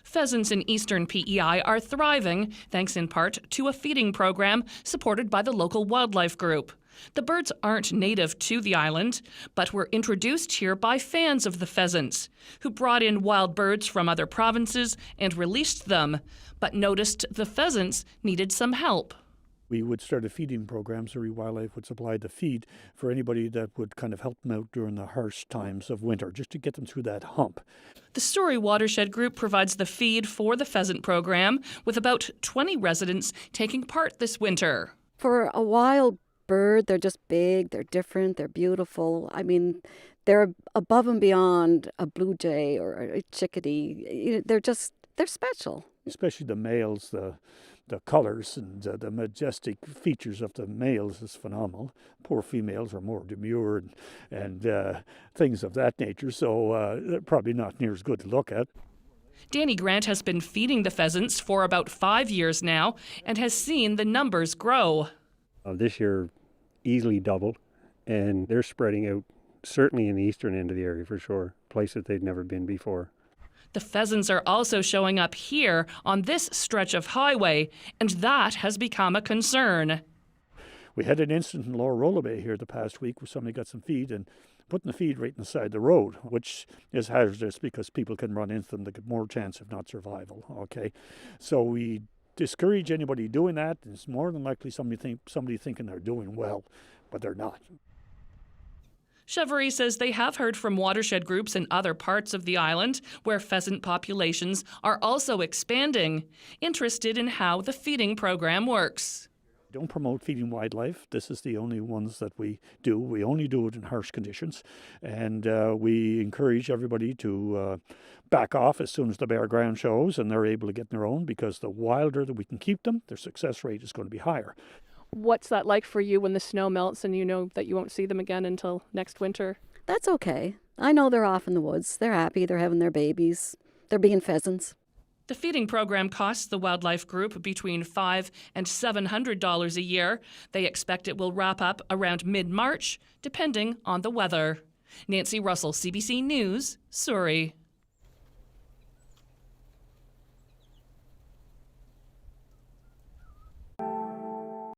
Pheasants in eastern P.E.I. are thriving, thanks in part to a feeding program supported by the local wildlife group. The birds aren't native to the island, but were introduced here by fans of the pheasants, who brought in wild birds from other provinces and released them, but noticed the pheasants needed some help. We would start a feeding program. Souris Wildlife would supply the feed for anybody that would kind of help them out during the harsh times of winter, just to get them through that hump. The Souris Watershed Group provides the feed for the pheasant program, with about 20 residents taking part this winter. For a wild bird, they're just big, they're different, they're beautiful. I mean, they're above and beyond a blue jay or a chickadee. They're special. Especially the males, the colors and the majestic features of the males is phenomenal. Poor females are more demure and things of that nature, so they're probably not near as good to look at. Danny Grant has been feeding the pheasants for about 5 years now and has seen the numbers grow. This year easily doubled, and they're spreading out, certainly in the eastern end of the area for sure, places they'd never been before. The pheasants are also showing up here on this stretch of highway, and that has become a concern. We had an incident in Lower Rolla Bay here the past week where somebody got some feed and putting the feed right inside the road, which is hazardous because people can run into them. They get more chance of not survival. Okay, so we discourage anybody doing that. It's more than likely somebody thinking they're doing well, but they're not. Chevrolet says they have heard from watershed groups in other parts of the island where pheasant populations are also expanding, interested in how the feeding program works. Don't promote feeding wildlife. This is the only ones that we do. We only do it in harsh conditions, and we encourage everybody to back off as soon as the bare ground shows and they're able to get their own, because the wilder that we can keep them, their success rate is going to be higher. What's that like for you when the snow melts and you know that you won't see them again until next winter? That's okay. I know they're off in the woods. They're happy. They're having their babies. They're being pheasants. The feeding program costs the wildlife group between $500 and $700 a year. They expect it will wrap up around mid-March, depending on the weather. Nancy Russell, CBC News, Souris.